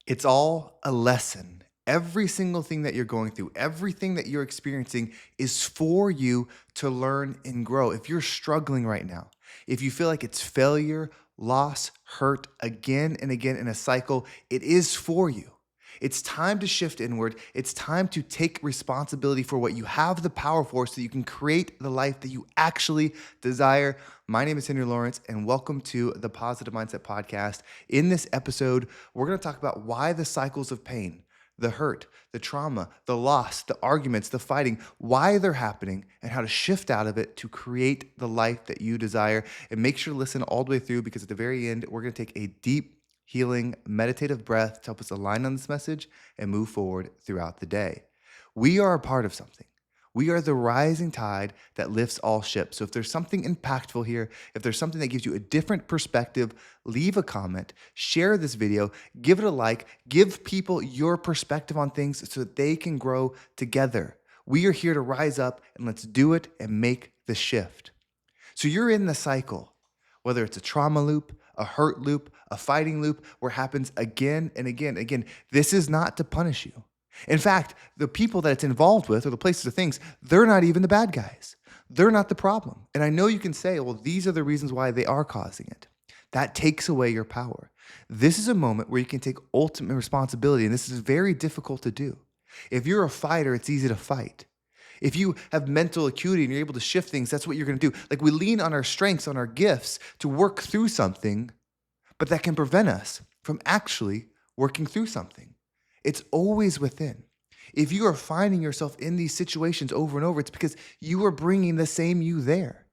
It's all a lesson. Every single thing that you're going through, everything that you're experiencing is for you to learn and grow. If you're struggling right now, if you feel like it's failure, loss, hurt again and again in a cycle, it is for you. It's time to shift inward. It's time to take responsibility for what you have the power for so you can create the life that you actually desire. My name is Henry Lawrence, and welcome to the Positive Mindset Podcast. In this episode, we're going to talk about why the cycles of pain, the hurt, the trauma, the loss, the arguments, the fighting, why they're happening, and how to shift out of it to create the life that you desire. And make sure to listen all the way through, because at the very end, we're going to take a deep, healing, meditative breath to help us align on this message and move forward throughout the day. We are a part of something. We are the rising tide that lifts all ships. So if there's something impactful here, if there's something that gives you a different perspective, leave a comment, share this video, give it a like, give people your perspective on things so that they can grow together. We are here to rise up, and let's do it and make the shift. So you're in the cycle, whether it's a trauma loop, a hurt loop, a fighting loop, where it happens again and again and again. This is not to punish you. In fact, the people that it's involved with, or the places or things, they're not even the bad guys. They're not the problem. And I know you can say, well, these are the reasons why they are causing it. That takes away your power. This is a moment where you can take ultimate responsibility, and this is very difficult to do. If you're a fighter, it's easy to fight. If you have mental acuity and you're able to shift things, that's what you're going to do. Like, we lean on our strengths, on our gifts to work through something, but that can prevent us from actually working through something. It's always within. If you are finding yourself in these situations over and over, it's because you are bringing the same you there.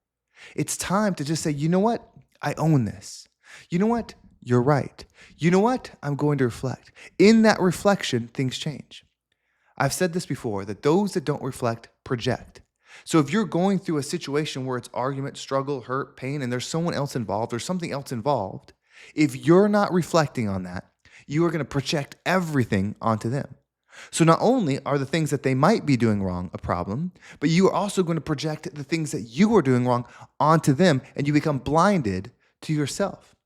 It's time to just say, you know what? I own this. You know what? You're right. You know what? I'm going to reflect. In that reflection, things change. I've said this before, that those that don't reflect project. So if you're going through a situation where it's argument, struggle, hurt, pain, and there's someone else involved or something else involved, if you're not reflecting on that, you are going to project everything onto them. So not only are the things that they might be doing wrong a problem, but you are also going to project the things that you are doing wrong onto them, and you become blinded to yourself.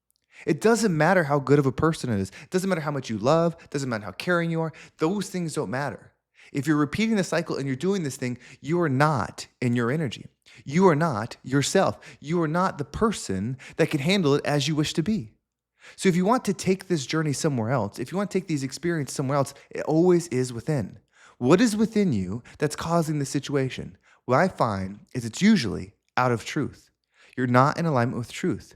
It doesn't matter how good of a person it is. It doesn't matter how much you love. It doesn't matter how caring you are. Those things don't matter. If you're repeating the cycle and you're doing this thing, you are not in your energy. You are not yourself. You are not the person that can handle it as you wish to be. So if you want to take this journey somewhere else, if you want to take these experiences somewhere else, it always is within. What is within you that's causing the situation? What I find is it's usually out of truth. You're not in alignment with truth.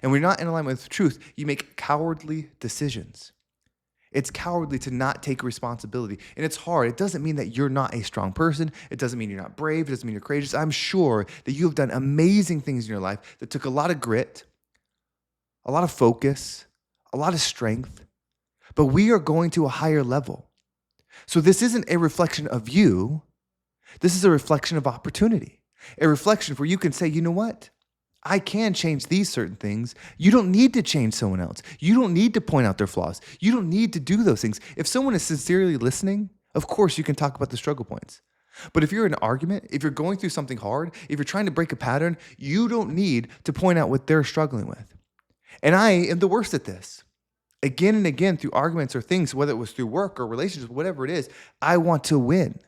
And when you're not in alignment with truth, you make cowardly decisions. It's cowardly to not take responsibility. And it's hard. It doesn't mean that you're not a strong person. It doesn't mean you're not brave. It doesn't mean you're courageous. I'm sure that you have done amazing things in your life that took a lot of grit, a lot of focus, a lot of strength. But we are going to a higher level. So this isn't a reflection of you. This is a reflection of opportunity. A reflection where you can say, you know what? I can change these certain things. You don't need to change someone else. You don't need to point out their flaws. You don't need to do those things. If someone is sincerely listening, of course you can talk about the struggle points. But if you're in an argument, if you're going through something hard, if you're trying to break a pattern, you don't need to point out what they're struggling with. And I am the worst at this. Again and again, through arguments or things, whether it was through work or relationships, whatever it is, I want to win.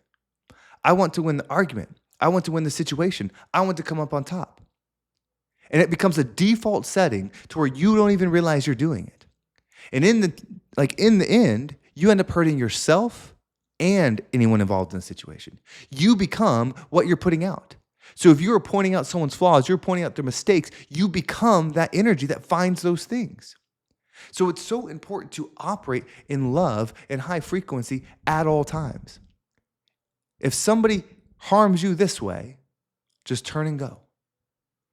I want to win the argument. I want to win the situation. I want to come up on top. And it becomes a default setting to where you don't even realize you're doing it. And in the end, you end up hurting yourself and anyone involved in the situation. You become what you're putting out. So if you're pointing out someone's flaws, you're pointing out their mistakes, you become that energy that finds those things. So it's so important to operate in love and high frequency at all times. If somebody harms you this way, just turn and go.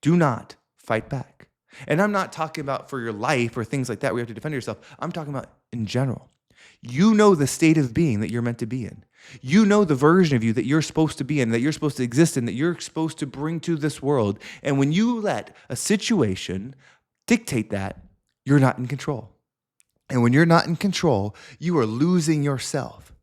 Do not fight back. And I'm not talking about for your life or things like that where you have to defend yourself. I'm talking about in general. You know the state of being that you're meant to be in. You know the version of you that you're supposed to be in, that you're supposed to exist in, that you're supposed to bring to this world. And when you let a situation dictate that, you're not in control. And when you're not in control, you are losing yourself.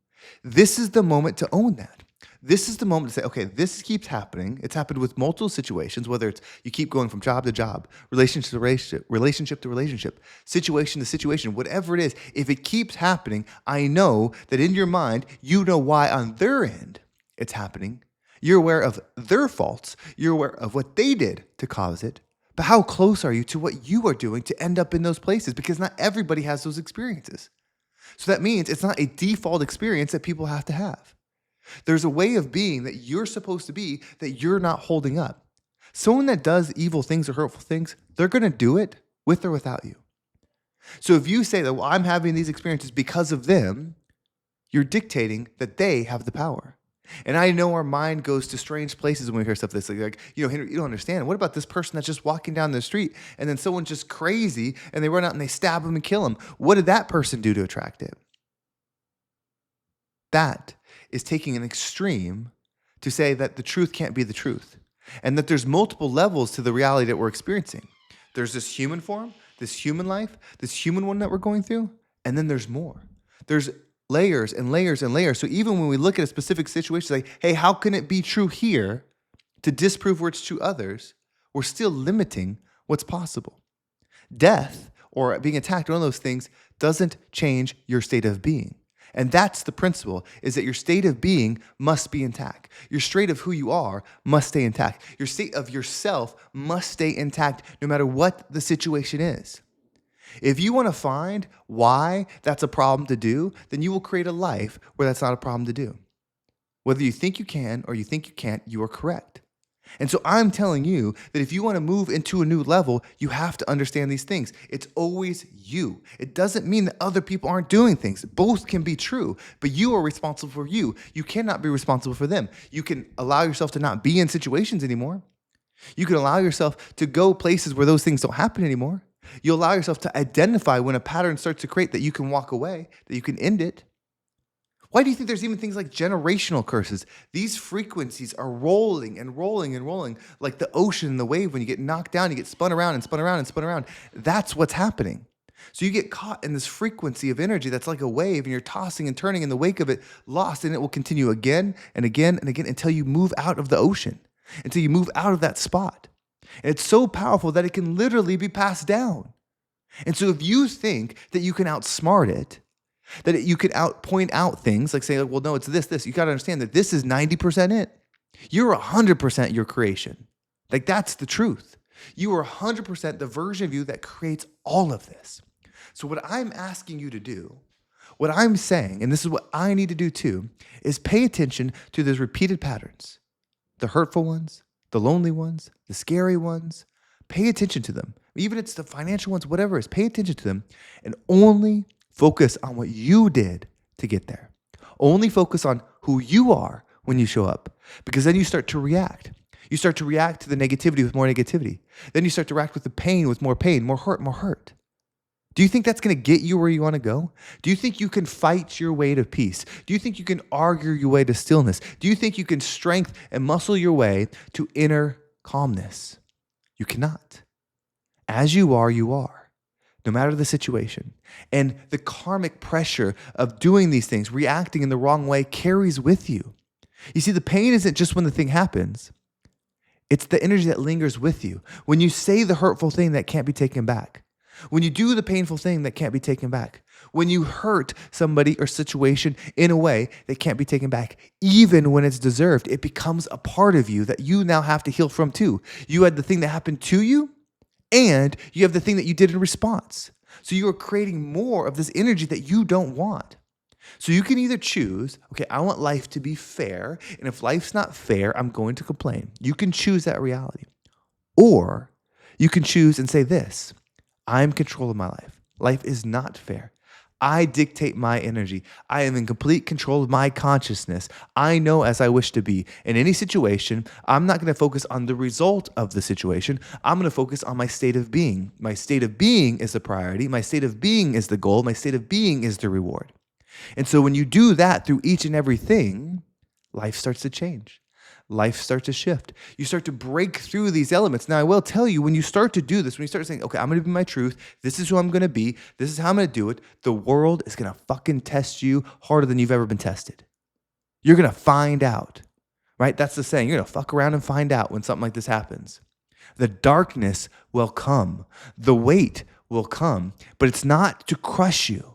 This is the moment to own that. This is the moment to say, okay, this keeps happening. It's happened with multiple situations, whether it's you keep going from job to job, relationship to relationship, situation to situation, whatever it is. If it keeps happening, I know that in your mind, you know why on their end it's happening. You're aware of their faults. You're aware of what they did to cause it. But how close are you to what you are doing to end up in those places? Because not everybody has those experiences. So that means it's not a default experience that people have to have. There's a way of being that you're supposed to be that you're not holding up. Someone that does evil things or hurtful things, they're going to do it with or without you. So if you say that, well, I'm having these experiences because of them, you're dictating that they have the power. And I know our mind goes to strange places when we hear stuff like, Henry, you don't understand. What about this person that's just walking down the street and then someone's just crazy and they run out and they stab him and kill him? What did that person do to attract it? That is taking an extreme to say that the truth can't be the truth and that there's multiple levels to the reality that we're experiencing. There's this human form, this human life, this human one that we're going through, and then there's more. There's layers and layers and layers. So even when we look at a specific situation, like, hey, how can it be true here to disprove where it's true others? We're still limiting what's possible. Death or being attacked, one of those things, doesn't change your state of being. And that's the principle, is that your state of being must be intact. Your state of who you are must stay intact. Your state of yourself must stay intact no matter what the situation is. If you want to find why that's a problem to do, then you will create a life where that's not a problem to do. Whether you think you can or you think you can't, you are correct. And so I'm telling you that if you want to move into a new level, you have to understand these things. It's always you. It doesn't mean that other people aren't doing things. Both can be true, but you are responsible for you. You cannot be responsible for them. You can allow yourself to not be in situations anymore. You can allow yourself to go places where those things don't happen anymore. You allow yourself to identify when a pattern starts to create that you can walk away, that you can end it. Why do you think there's even things like generational curses? These frequencies are rolling and rolling and rolling like the ocean and the wave. When you get knocked down, you get spun around and spun around and spun around. That's what's happening. So you get caught in this frequency of energy that's like a wave, and you're tossing and turning in the wake of it, lost, and it will continue again and again and again until you move out of the ocean, until you move out of that spot. And it's so powerful that it can literally be passed down. And so if you think that you can outsmart it, that you could point out things like saying, well, no, it's this. You got to understand that this is 90% it. You're 100% your creation. Like, that's the truth. You are 100% the version of you that creates all of this. So what I'm asking you to do, what I'm saying, and this is what I need to do too, is pay attention to those repeated patterns, the hurtful ones, the lonely ones, the scary ones. Pay attention to them. Even if it's the financial ones, whatever it is, pay attention to them and only focus on what you did to get there. Only focus on who you are when you show up, because then you start to react. You start to react to the negativity with more negativity. Then you start to react with the pain with more pain, more hurt, more hurt. Do you think that's going to get you where you want to go? Do you think you can fight your way to peace? Do you think you can argue your way to stillness? Do you think you can strength and muscle your way to inner calmness? You cannot. As you are, no matter the situation. And the karmic pressure of doing these things, reacting in the wrong way, carries with you. You see, the pain isn't just when the thing happens. It's the energy that lingers with you. When you say the hurtful thing that can't be taken back. When you do the painful thing that can't be taken back. When you hurt somebody or situation in a way that can't be taken back, even when it's deserved, it becomes a part of you that you now have to heal from too. You had the thing that happened to you, and you have the thing that you did in response. So you are creating more of this energy that you don't want. So you can either choose, okay, I want life to be fair, and if life's not fair, I'm going to complain. You can choose that reality. Or you can choose and say this, I'm in control of my life. Life is not fair. I dictate my energy. I am in complete control of my consciousness. I know as I wish to be. In any situation, I'm not going to focus on the result of the situation. I'm going to focus on my state of being. My state of being is the priority. My state of being is the goal. My state of being is the reward. And so when you do that through each and everything, life starts to change. Life starts to shift. You start to break through these elements. Now, I will tell you, when you start to do this, when you start saying, okay, I'm going to be my truth, this is who I'm going to be, this is how I'm going to do it, the world is going to fucking test you harder than you've ever been tested. You're going to find out. right? That's the saying. You're going to fuck around and find out when something like this happens. The darkness will come, the weight will come, but it's not to crush you.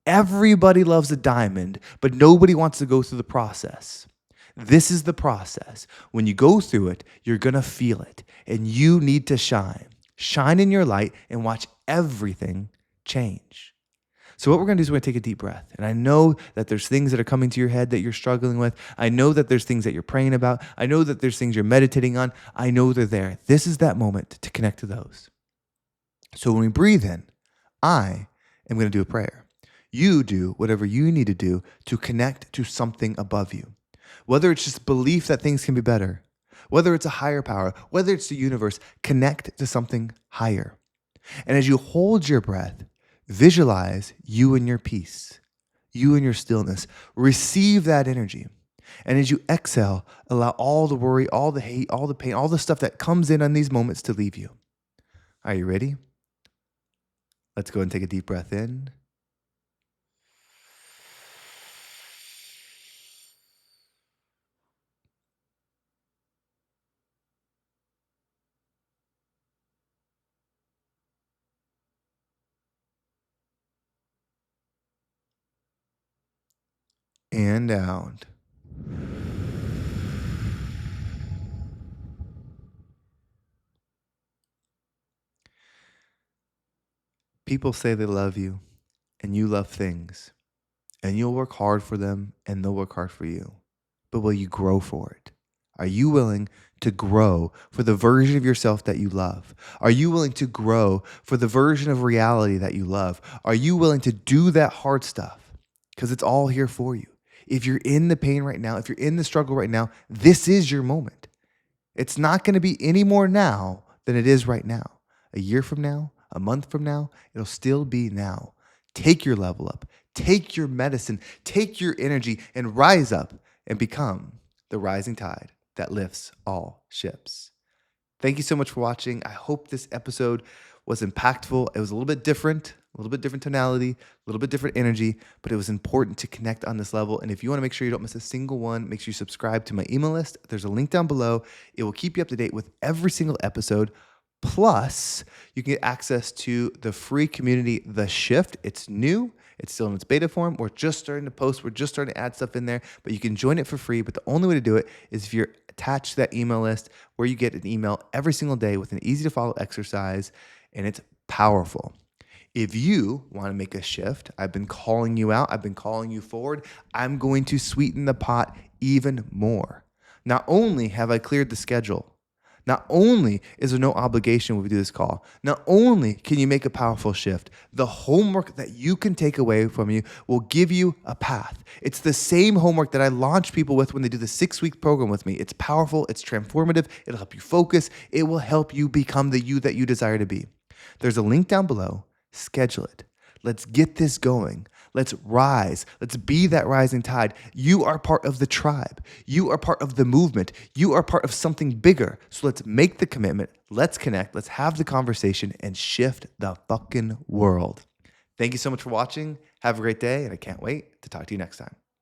Everybody loves a diamond, but nobody wants to go through the process. This is the process. When you go through it, you're going to feel it, and you need to shine. Shine in your light and watch everything change. So what we're going to do is we're going to take a deep breath. And I know that there's things that are coming to your head that you're struggling with. I know that there's things that you're praying about. I know that there's things you're meditating on. I know they're there. This is that moment to connect to those. So when we breathe in, I am going to do a prayer. You do whatever you need to do to connect to something above you. Whether it's just belief that things can be better, whether it's a higher power, whether it's the universe, connect to something higher. And as you hold your breath, visualize you and your peace, you and your stillness. Receive that energy. And as you exhale, allow all the worry, all the hate, all the pain, all the stuff that comes in on these moments to leave you. Are you ready? Let's go and take a deep breath in. And out. People say they love you and you love things, and you'll work hard for them and they'll work hard for you. But will you grow for it? Are you willing to grow for the version of yourself that you love? Are you willing to grow for the version of reality that you love? Are you willing to do that hard stuff? Because it's all here for you. If you're in the pain right now, if you're in the struggle right now, this is your moment. It's not going to be any more now than it is right now. A year from now, a month from now, it'll still be now. Take your level up, take your medicine, take your energy, and rise up and become the rising tide that lifts all ships. Thank you so much for watching. I hope this episode was impactful. It was a little bit different tonality, a little bit different energy, but it was important to connect on this level. And if you want to make sure you don't miss a single one, make sure you subscribe to my email list. There's a link down below. It will keep you up to date with every single episode. Plus, you can get access to the free community, The Shift. It's new. It's still in its beta form. We're just starting to post. We're just starting to add stuff in there, but you can join it for free. But the only way to do it is if you're attached to that email list where you get an email every single day with an easy to follow exercise, and it's powerful. If you want to make a shift, I've been calling you out. I've been calling you forward. I'm going to sweeten the pot even more. Not only have I cleared the schedule, not only is there no obligation when we do this call, not only can you make a powerful shift, the homework that you can take away from you will give you a path. It's the same homework that I launch people with when they do the 6-week program with me. It's powerful. It's transformative. It'll help you focus. It will help you become the you that you desire to be. There's a link down below. Schedule it. Let's get this going. Let's rise. Let's be that rising tide. You are part of the tribe. You are part of the movement. You are part of something bigger. So let's make the commitment. Let's connect. Let's have the conversation and shift the fucking world. Thank you so much for watching. Have a great day, and I can't wait to talk to you next time.